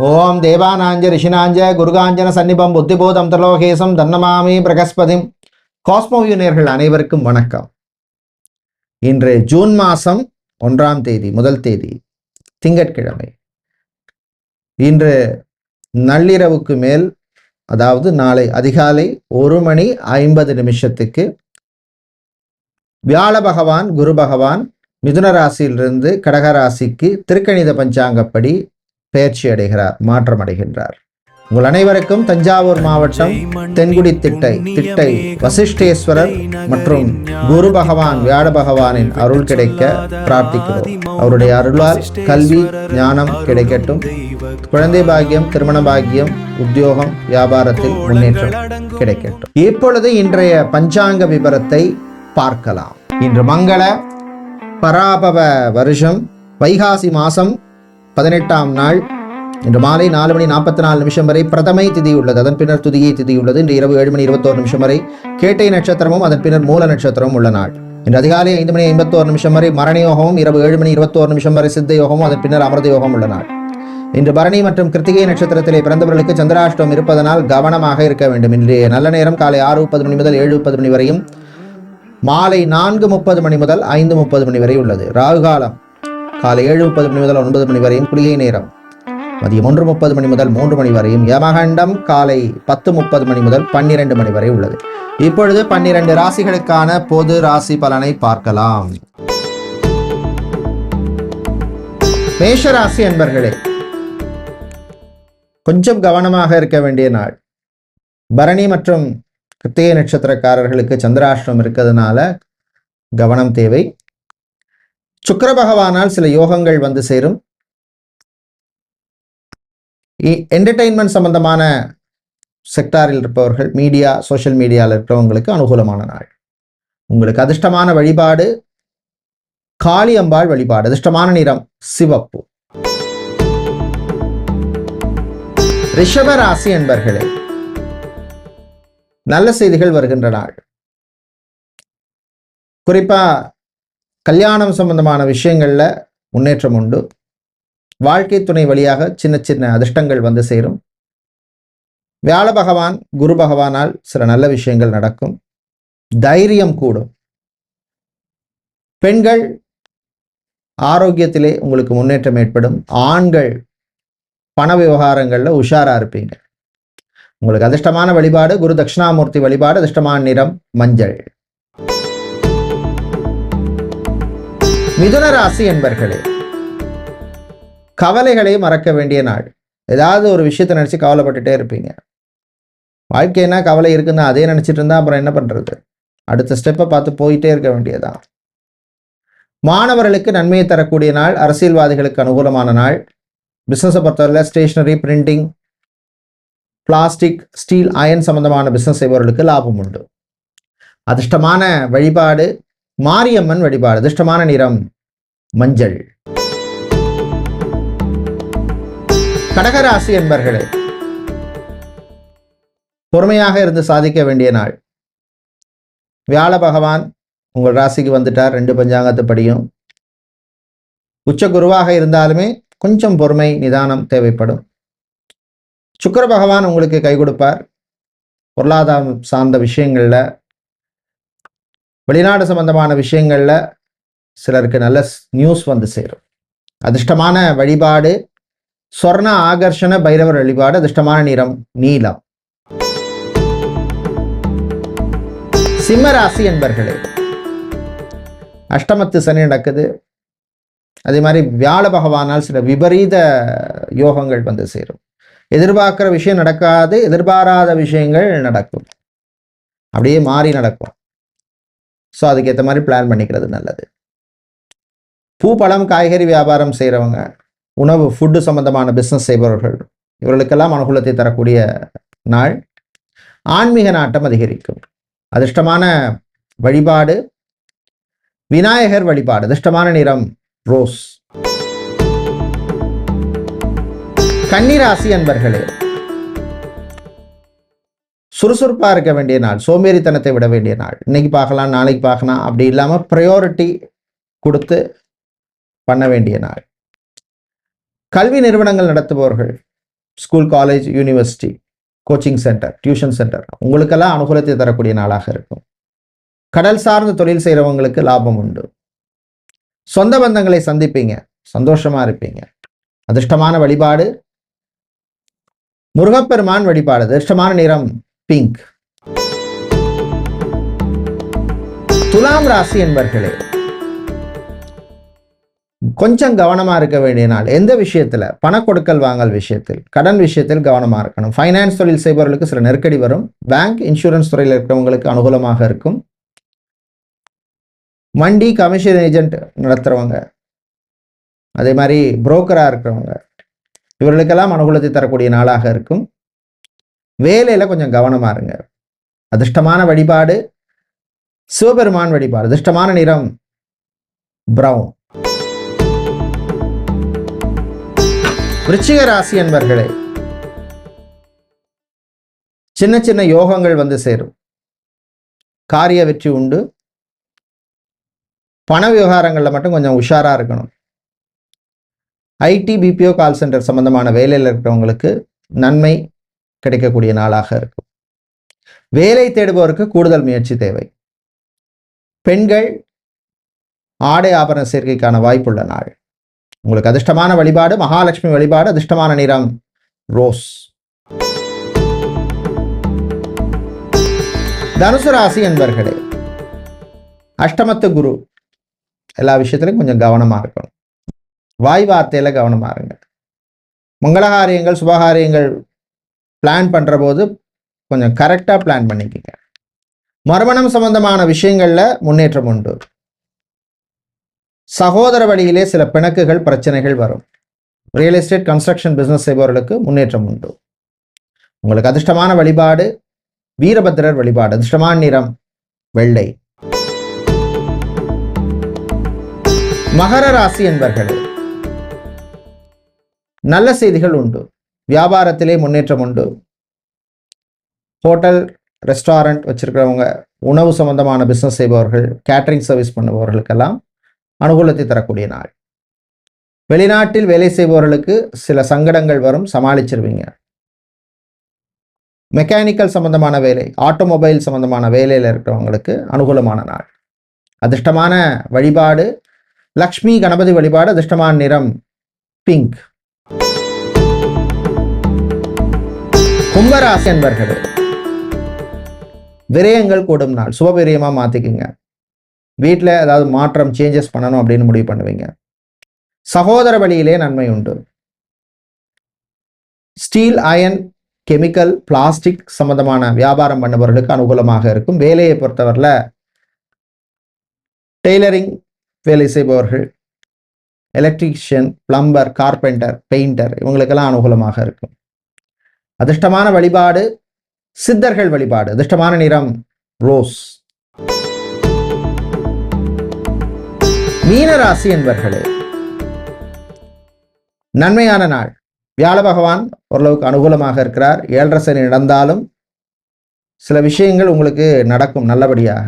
ஓம் தேவானாஞ்ச ரிஷினாஞ்ச குருகாஞ்சன சன்னிபம் புத்திபோதம் திரலோகேசம் தன்னமாமி பிரகஸ்பதிம். Cosmoview நேயர்கள் அனைவருக்கும் வணக்கம். இன்று ஜூன் மாதம் 1ஆம் தேதி, முதல் தேதி, திங்கட்கிழமை. இன்று நள்ளிரவுக்கு மேல், அதாவது நாளை அதிகாலை 1:50 வியாழ பகவான், குரு பகவான் மிதுன ராசியிலிருந்து கடக ராசிக்கு திருக்கணித பஞ்சாங்கப்படி பெயர்ச்சி அடைகிறார், மாற்றம் அடைகின்றார். உங்கள் அனைவருக்கும் தஞ்சாவூர் மாவட்டம் தென்குடி திட்டை வசிஷ்டேஸ்வரர் மற்றும் குரு பகவான் வியாழ பகவானின் அருள் கிடைக்க பிரார்த்திக்கிறோம். அவருடைய அருளால் கல்வி ஞானம் கிடைக்கட்டும். குழந்தை பாக்கியம், திருமண பாக்கியம், உத்தியோகம், வியாபாரத்தில் முன்னேற்றம் கிடைக்கட்டும். இப்பொழுது இன்றைய பஞ்சாங்க விபரத்தை பார்க்கலாம். இன்று மங்கள பராபவ வருஷம் வைகாசி மாசம் 18ஆம் நாள். இன்று மாலை 4:44 வரை பிரதமை திதி உள்ளது. அதன் பின்னர் துதியை திதி உள்ளது. இன்று இரவு 7:21 வரை கேட்டை நட்சத்திரமும் அதன் பின்னர் மூல நட்சத்திரமும் உள்ள நாள். இன்று அதிகாலை 5:51 வரை மரண யோகமும், இரவு 7:21 வரை சித்த யோகமும், அதன் பின்னர் அமிர்த யோகம் உள்ள நாள். இன்று பரணி மற்றும் கிருத்திகை நட்சத்திரத்திலே பிறந்தவர்களுக்கு சந்திராஷ்டமம் இருப்பதனால் கவனமாக இருக்க வேண்டும். இன்றைய நல்ல நேரம் காலை 6:30 முதல் 7:30 வரையும், மாலை 4:30 முதல் 5:30 வரை உள்ளது. ராகு காலம் காலை 7:30 முதல் 9 வரையும், குளிகை நேரம் மதியம் 1:30 முதல் 3 வரையும், யமகண்டம் காலை 10:30 முதல் 12 வரை உள்ளது. இப்பொழுது 12 ராசிகளுக்கான பொது ராசி பலனை பார்க்கலாம். மேஷராசி அன்பர்களே, கொஞ்சம் கவனமாக இருக்க வேண்டிய நாள். பரணி மற்றும் கிருத்திகை நட்சத்திரக்காரர்களுக்கு சந்திராஷ்டிரம் இருக்கிறதுனால கவனம் தேவை. சுக்கிர பகவானால் சில யோகங்கள் வந்து சேரும். என்டர்டெயின்மெண்ட் சம்பந்தமான செக்டாரில் இருப்பவர்கள், மீடியா, சோஷியல் மீடியாவில் இருக்கிறவங்களுக்கு அனுகூலமான நாள். உங்களுக்கு அதிர்ஷ்டமான வழிபாடு காளி அம்பாள் வழிபாடு. அதிர்ஷ்டமான நிறம் சிவப்பு. ரிஷப ராசி என்பர்களே, நல்ல செய்திகள் வருகின்ற நாள். குறிப்பா கல்யாணம் சம்பந்தமான விஷயங்கள்ல முன்னேற்றம் உண்டு. வாழ்க்கை துணை வழியாக சின்ன சின்ன அதிர்ஷ்டங்கள் வந்து சேரும். வியாழ பகவான், குரு பகவானால் சில நல்ல விஷயங்கள் நடக்கும். தைரியம் கூடும். பெண்கள் ஆரோக்கியத்திலே உங்களுக்கு முன்னேற்றம் ஏற்படும். ஆண்கள் பண விவகாரங்கள்ல உஷாரா இருப்பீங்க. உங்களுக்கு அதிர்ஷ்டமான வழிபாடு குரு தட்சிணாமூர்த்தி வழிபாடு. அதிர்ஷ்டமான நிறம் மஞ்சள். மிதுன ராசி என்பர்களே, கவலைகளை மறக்க வேண்டிய நாள். ஏதாவது ஒரு விஷயத்தை நினைச்சு கவலைப்பட்டுட்டே இருப்பீங்க. வாழ்க்கைன்னா கவலை இருக்குன்னா அதே நினைச்சிட்டு இருந்தா அப்புறம் என்ன பண்றது? அடுத்த ஸ்டெப்பை பார்த்து போயிட்டே இருக்க வேண்டியதான். மாணவர்களுக்கு நன்மையை தரக்கூடிய நாள். அரசியல்வாதிகளுக்கு அனுகூலமான நாள். பிசினஸை பொறுத்தவரை stationery, printing, plastic, steel, iron சம்பந்தமான பிசினஸ் செய்பவர்களுக்கு லாபம் உண்டு. அதிர்ஷ்டமான வழிபாடு மாரியம்மன் வழிபாடு. அதிர்ஷ்டமான நிறம் மஞ்சள். கடகராசி என்பர்களே, பொறுமையாக இருந்து சாதிக்க வேண்டிய நாள். வியாழ பகவான் உங்கள் ராசிக்கு வந்துட்டார். 2 பஞ்சாங்கத்து படியும். உச்ச குருவாக இருந்தாலுமே கொஞ்சம் பொறுமை, நிதானம் தேவைப்படும். சுக்கிர பகவான் உங்களுக்கு கை கொடுப்பார். பொருளாதாரம் சார்ந்த விஷயங்கள்ல, வெளிநாடு சம்பந்தமான விஷயங்கள்ல சிலருக்கு நல்ல நியூஸ் வந்து சேரும். அதிர்ஷ்டமான வழிபாடு சொர்ண ஆகர்ஷண பைரவர் வழிபாடு. அதிர்ஷ்டமான நிறம் நீலம். சிம்மராசி என்பர்களே, அஷ்டமத்து சனி நடக்குது. அதே மாதிரி வியாழ பகவானால் சில விபரீத யோகங்கள் வந்து சேரும். எதிர்பார்க்கிற விஷயம் நடக்காது, எதிர்பாராத விஷயங்கள் நடக்கும். அப்படியே மாறி நடக்கும். ஸோ அதுக்கேற்ற மாதிரி பிளான் பண்ணிக்கிறது நல்லது. பூ, பழம், காய்கறி வியாபாரம் செய்கிறவங்க, உணவு, ஃபுட்டு சம்பந்தமான பிஸ்னஸ் செய்பவர்கள், இவர்களுக்கெல்லாம் அனுகூலத்தை தரக்கூடிய நாள். ஆன்மீக நாட்டம் அதிகரிக்கும். அதிர்ஷ்டமான வழிபாடு விநாயகர் வழிபாடு. அதிர்ஷ்டமான நிறம் ரோஸ். கன்னிராசி அன்பர்களே, சுறுசுறுப்பா இருக்க வேண்டிய நாள். சோம்பேறித்தனத்தை விட வேண்டிய நாள். இன்னைக்கு பார்க்கலாம், நாளைக்கு பார்க்கலாம் அப்படி இல்லாம ப்ரையாரிட்டி கொடுத்து பண்ண வேண்டிய நாள். கல்வி நிறுவனங்கள் நடத்துபவர்கள், school, college, university, coaching centre, tuition centre உங்களுக்கெல்லாம் அனுகூலத்தை தரக்கூடிய நாளாக இருக்கும். கடல் சார்ந்த தொழில் செய்கிறவங்களுக்கு லாபம் உண்டு. சொந்த பந்தங்களை சந்திப்பீங்க, சந்தோஷமா இருப்பீங்க. அதிர்ஷ்டமான வழிபாடு முருகப்பெருமான் வழிபாடு. அதிர்ஷ்டமான நிறம் பிங்க். துலாம் ராசி என்பர்களே, கொஞ்சம் கவனமா இருக்க வேண்டிய நாள். எந்த விஷயத்துல? பண கொடுக்கல் வாங்கல் விஷயத்தில், கடன் விஷயத்தில் கவனமா இருக்கணும். ஃபைனான்ஸ் தொழில் செய்பவர்களுக்கு சில நெருக்கடி வரும். பேங்க், இன்சூரன்ஸ் துறையில் இருக்கிறவங்களுக்கு அனுகூலமாக இருக்கும். வண்டி, கமிஷன் ஏஜென்ட் நடத்துறவங்க, அதே மாதிரி புரோக்கரா இருக்கிறவங்க, இவர்களுக்கெல்லாம் அனுகூலத்தை தரக்கூடிய நாளாக இருக்கும். வேலையில கொஞ்சம் கவனமா இருங்க. அதிர்ஷ்டமான வழிபாடு சிவபெருமான் வழிபாடு. அதிர்ஷ்டமான நிறம் பிரவுன். விருச்சிக ராசி என்பர்களே, சின்ன சின்ன யோகங்கள் வந்து சேரும். காரிய வெற்றி உண்டு. பண விவகாரங்கள்ல மட்டும் கொஞ்சம் உஷாரா இருக்கணும். ஐடி, பிபிஓ, கால் சென்டர் சம்பந்தமான வேலையில் இருக்கிறவங்களுக்கு நன்மை கிடைக்கக்கூடிய நாளாக இருக்கும். வேலை தேடுபவருக்கு கூடுதல் முயற்சி தேவை. பெண்கள் ஆடை ஆபரண சேர்க்கைக்கான வாய்ப்புள்ள நாள். உங்களுக்கு அதிர்ஷ்டமான வழிபாடு மகாலட்சுமி வழிபாடு. அதிர்ஷ்டமான நிறம் ரோஸ். தனுசு ராசி என்பர்களே, அஷ்டமத்து குரு. எல்லா விஷயத்திலும் கொஞ்சம் கவனமா இருக்கணும். வாய் வார்த்தையில கவனமா இருங்க. மங்களகாரியங்கள், சுபகாரியங்கள் பிளான் பண்ற போது கொஞ்சம் கரெக்டா பிளான் பண்ணிக்கங்க. மறுமணம் சம்பந்தமான விஷயங்கள்ல முன்னேற்றம் உண்டு. சகோதர வழியிலே சில பிணக்குகள், பிரச்சனைகள் வரும். ரியல் எஸ்டேட், கன்ஸ்ட்ரக்ஷன் பிசினஸ் செய்பவர்களுக்கு முன்னேற்றம் உண்டு. உங்களுக்கு அதிர்ஷ்டமான வழிபாடு வீரபத்திரர் வழிபாடு. அதிர்ஷ்டமான நிறம் வெள்ளை. மகர ராசி என்பர்களே, நல்ல செய்திகள் உண்டு. வியாபாரத்திலே முன்னேற்றம் உண்டு. ஹோட்டல், ரெஸ்டாரண்ட் வச்சிருக்கிறவங்க, உணவு சம்பந்தமான பிசினஸ் செய்பவர்கள், கேட்டரிங் சர்வீஸ் பண்ணுபவர்களுக்கெல்லாம் அனுகூலத்தை தரக்கூடிய நாள். வெளிநாட்டில் வேலை செய்பவர்களுக்கு சில சங்கடங்கள் வரும், சமாளிச்சிருவீங்க. மெக்கானிக்கல் சம்பந்தமான வேலை, ஆட்டோமொபைல் சம்பந்தமான வேலையில் இருக்கிறவங்களுக்கு அனுகூலமான நாள். அதிர்ஷ்டமான வழிபாடு லக்ஷ்மி கணபதி வழிபாடு. அதிர்ஷ்டமான நிறம் பிங்க். கும்பராசி என்பர்களே, விரயங்கள் கூடும் நாள். சுபவிரயமா மாத்திக்குங்க. வீட்டில் ஏதாவது மாற்றம், சேஞ்சஸ் பண்ணணும் அப்படின்னு முடிவு பண்ணுவீங்க. சகோதர வழியிலே நன்மை உண்டு. ஸ்டீல், அயன், கெமிக்கல், பிளாஸ்டிக் சம்பந்தமான வியாபாரம் பண்ணுபவர்களுக்கு அனுகூலமாக இருக்கும். வேலையை பொறுத்தவரையில் டெய்லரிங் வேலை செய்பவர்கள், எலக்ட்ரீஷியன், பிளம்பர், கார்பெண்டர், பெயிண்டர் இவங்களுக்கெல்லாம் அனுகூலமாக இருக்கும். அதிர்ஷ்டமான வழிபாடு சித்தர்கள் வழிபாடு. அதிர்ஷ்டமான நிறம் ரோஸ். மீனராசி என்பர்களே, நன்மையான நாள். வியாழ பகவான் ஓரளவுக்கு அனுகூலமாக இருக்கிறார். 7.5 சனி நடந்தாலும் சில விஷயங்கள் உங்களுக்கு நடக்கும் நல்லபடியாக.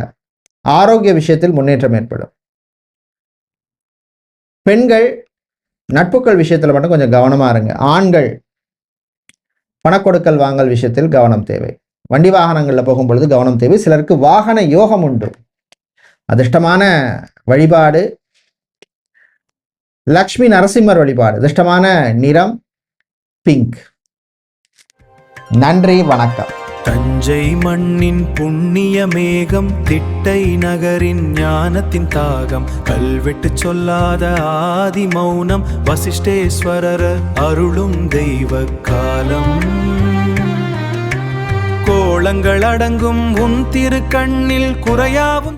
ஆரோக்கிய விஷயத்தில் முன்னேற்றம் ஏற்படும். பெண்கள் நட்புகள் விஷயத்தில் மட்டும் கொஞ்சம் கவனமா இருங்க. ஆண்கள் பணக்கொடுக்கல் வாங்கல் விஷயத்தில் கவனம் தேவை. வண்டி வாகனங்களில் போகும் பொழுது கவனம் தேவை. சிலருக்கு வாகன யோகம் உண்டு. அதிர்ஷ்டமான வழிபாடு லக்ஷ்மி நரசிம்மர் வழிபாடு. அதிர்ஷ்டமான நிறம் பிங்க். நன்றி, வணக்கம். தஞ்சை மண்ணின் புண்ணிய மேகம், திட்டை நகரின் ஞானத்தின் தாகம், கல்வெட்டு சொல்லாத ஆதி மௌனம், வசிஷ்டேஸ்வரர் அருளும் தெய்வ காலம். கோளங்கள் அடங்கும் உன் திருக்கண்ணில் குறையா